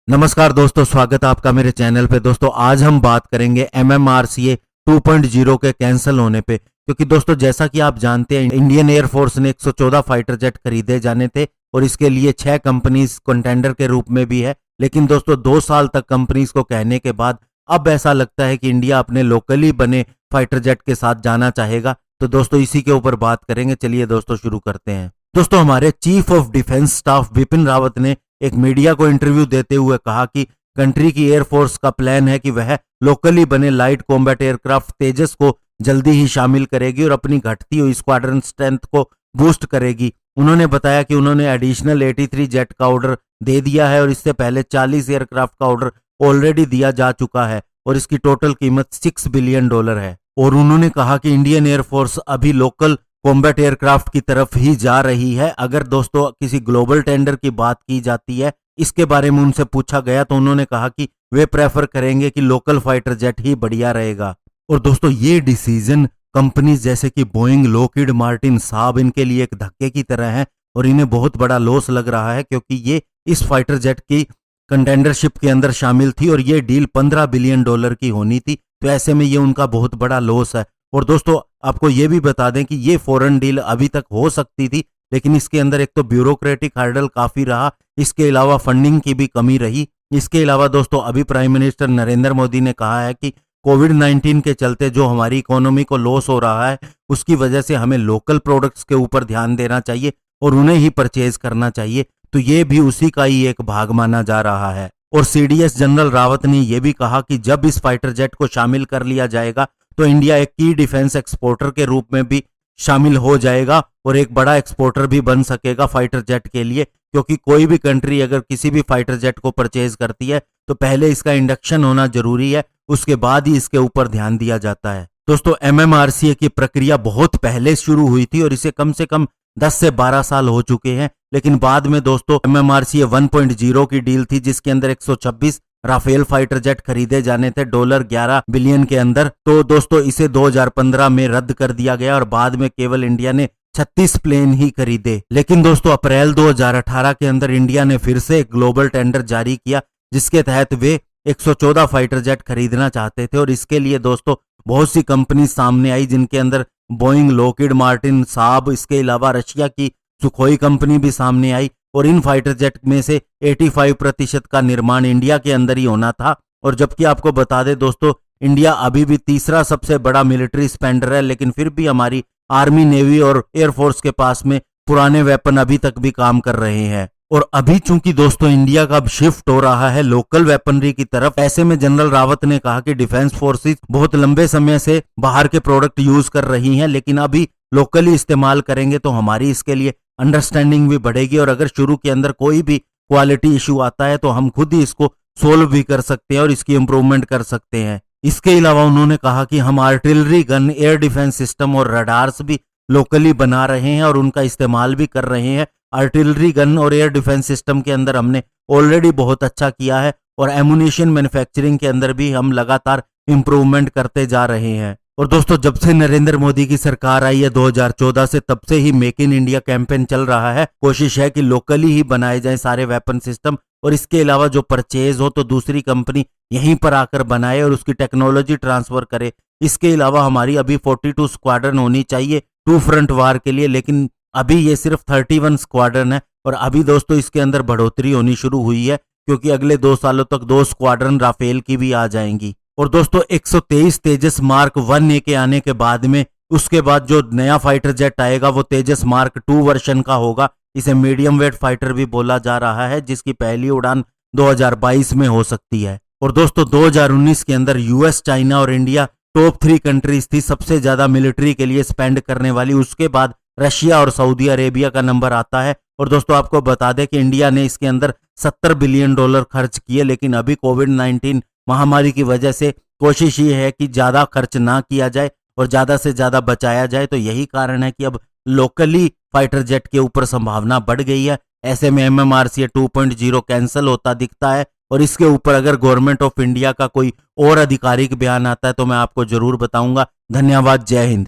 नमस्कार दोस्तों, स्वागत है आपका मेरे चैनल पे। दोस्तों आज हम बात करेंगे MMRCA 2.0 के कैंसिल होने पे, क्योंकि दोस्तों जैसा कि आप जानते हैं इंडियन एयरफोर्स ने 114 फाइटर जेट खरीदे जाने थे और इसके लिए 6 कंपनीज कंटेंडर के रूप में भी है। लेकिन दोस्तों 2 साल तक कंपनीज को कहने के बाद अब ऐसा लगता है कि इंडिया अपने लोकली बने फाइटर जेट के साथ जाना चाहेगा। तो दोस्तों इसी के ऊपर बात करेंगे। चलिए दोस्तों शुरू करते हैं। दोस्तों हमारे chief of defence staff Bipin Rawat ने एक मीडिया को इंटरव्यू देते हुए कहा कि कंट्री की एयरफोर्स का प्लान है कि वह लोकली बने लाइट कॉम्बैट एयरक्राफ्ट तेजस को जल्दी ही शामिल करेगी और अपनी घटती हुई स्क्वाड्रन स्ट्रेंथ को बूस्ट करेगी। उन्होंने बताया कि उन्होंने एडिशनल 83 जेट का ऑर्डर दे दिया है और इससे पहले 40 एयरक्राफ्ट का ऑर्डर ऑलरेडी दिया जा चुका है और इसकी टोटल कीमत $6 बिलियन है। और उन्होंने कहा कि इंडियन एयरफोर्स अभी लोकल कॉम्बैट एयरक्राफ्ट की तरफ ही जा रही है। अगर दोस्तों किसी ग्लोबल टेंडर की बात की जाती है, इसके बारे में उनसे पूछा गया तो उन्होंने कहा कि वे प्रेफर करेंगे कि लोकल फाइटर जेट ही बढ़िया रहेगा। और दोस्तों ये डिसीजन कंपनीज जैसे कि बोइंग, लॉकहीड मार्टिन, साब इनके लिए एक धक्के की तरह है और इन्हें बहुत बड़ा लॉस लग रहा है, क्योंकि ये इस फाइटर जेट की कंटेंडरशिप के अंदर शामिल थी और ये डील $15 बिलियन की होनी थी। तो ऐसे में ये उनका बहुत बड़ा लॉस है। और दोस्तों आपको ये भी बता दें कि ये फॉरेन डील अभी तक हो सकती थी, लेकिन इसके अंदर एक तो ब्यूरोक्रेटिक हर्डल काफी रहा, इसके अलावा फंडिंग की भी कमी रही। इसके अलावा दोस्तों अभी प्राइम मिनिस्टर नरेंद्र मोदी ने कहा है कि कोविड-19 के चलते जो हमारी इकोनॉमी को लॉस हो रहा है उसकी वजह से हमें लोकल प्रोडक्ट्स के ऊपर ध्यान देना चाहिए और उन्हें ही परचेज करना चाहिए। तो ये भी उसी का ही एक भाग माना जा रहा है। और CDS जनरल रावत ने यह भी कहा कि जब इस फाइटर जेट को शामिल कर लिया जाएगा तो इंडिया एक की डिफेंस एक्सपोर्टर के रूप में भी शामिल हो जाएगा और एक बड़ा एक्सपोर्टर भी बन सकेगा फाइटर जेट के लिए, क्योंकि कोई भी कंट्री अगर किसी भी फाइटर जेट को परचेज करती है तो पहले इसका इंडक्शन होना जरूरी है, उसके बाद ही इसके ऊपर ध्यान दिया जाता है। दोस्तों MMRCA की प्रक्रिया बहुत पहले शुरू हुई थी और इसे कम से कम 10 से 12 साल हो चुके हैं, लेकिन बाद में दोस्तों MMRCA 1.0 की डील थी जिसके अंदर 126 राफेल फाइटर जेट खरीदे जाने थे $11 बिलियन के अंदर। तो दोस्तों इसे 2015 में रद्द कर दिया गया और बाद में केवल इंडिया ने 36 प्लेन ही खरीदे। लेकिन दोस्तों अप्रैल 2018 के अंदर इंडिया ने फिर से एक ग्लोबल टेंडर जारी किया जिसके तहत वे 114 फाइटर जेट खरीदना चाहते थे और इसके लिए दोस्तों बहुत सी कंपनी सामने आई, जिनके अंदर बोइंग, लॉकहीड मार्टिन, साब, इसके अलावा रशिया की सुखोई कंपनी भी सामने आई। और इन फाइटर जेट में से 85% का निर्माण इंडिया के अंदर ही होना था। और जबकि आपको बता दें दोस्तों इंडिया अभी भी तीसरा सबसे बड़ा मिलिट्री स्पेंडर है, लेकिन फिर भी हमारी आर्मी, नेवी और एयरफोर्स के पास में पुराने वेपन अभी तक भी काम कर रहे हैं। और अभी चूंकि दोस्तों इंडिया का अब शिफ्ट हो रहा है लोकल वेपनरी की तरफ, ऐसे में जनरल रावत ने कहा कि डिफेंस फोर्सेस बहुत लंबे समय से बाहर के प्रोडक्ट यूज कर रही हैं, लेकिन अभी लोकली इस्तेमाल करेंगे तो हमारी इसके लिए अंडरस्टैंडिंग भी बढ़ेगी और अगर शुरू के अंदर कोई भी क्वालिटी इशू आता है तो हम खुद ही इसको सोल्व भी कर सकते हैं और इसकी इंप्रूवमेंट कर सकते हैं। इसके अलावा उन्होंने कहा कि हम artillery gun, air defence system और रडार्स भी लोकली बना रहे हैं और उनका इस्तेमाल भी कर रहे हैं। आर्टिलरी गन और एयर डिफेंस सिस्टम के अंदर हमने ऑलरेडी बहुत अच्छा किया है और एमुनिशन मैन्युफैक्चरिंग के अंदर भी हम लगातार इंप्रूवमेंट करते जा रहे हैं। और दोस्तों जब से नरेंद्र मोदी की सरकार आई है 2014 से, तब से ही मेक इन इंडिया कैंपेन चल रहा है। कोशिश है कि लोकली ही बनाए जाएं सारे वेपन सिस्टम और इसके अलावा जो परचेज हो तो दूसरी कंपनी यहीं पर आकर बनाए और उसकी टेक्नोलॉजी ट्रांसफर करे। इसके अलावा हमारी अभी 42 स्क्वाड्रन होनी चाहिए 2 फ्रंट वार के लिए, लेकिन अभी ये सिर्फ 31 स्क्वाड्रन है। और अभी दोस्तों इसके अंदर बढ़ोतरी होनी शुरू हुई है, क्योंकि अगले 2 सालों तक 2 स्क्वाड्रन राफेल की भी आ जाएंगी। और दोस्तों 123 तेजस मार्क 1A के आने के बाद में उसके बाद जो नया फाइटर जेट आएगा वो तेजस मार्क 2 वर्जन का होगा। इसे मीडियम वेट फाइटर भी बोला जा रहा है, जिसकी पहली उड़ान 2022 में हो सकती है। और दोस्तों 2019 के अंदर US, चाइना और इंडिया टॉप 3 कंट्रीज थी सबसे ज्यादा मिलिट्री के लिए स्पेंड करने वाली। उसके बाद रशिया और सऊदी अरेबिया का नंबर आता है। और दोस्तों आपको बता दें कि इंडिया ने इसके अंदर $70 बिलियन खर्च किए, लेकिन अभी कोविड-19 महामारी की वजह से कोशिश ये है कि ज्यादा खर्च ना किया जाए और ज्यादा से ज्यादा बचाया जाए। तो यही कारण है कि अब लोकली फाइटर जेट के ऊपर संभावना बढ़ गई है। ऐसे में MMRCA 2.0 कैंसिल होता दिखता है और इसके ऊपर अगर गवर्नमेंट ऑफ इंडिया का कोई और आधिकारिक बयान आता है तो मैं आपको जरूर बताऊंगा। धन्यवाद। जय हिंद।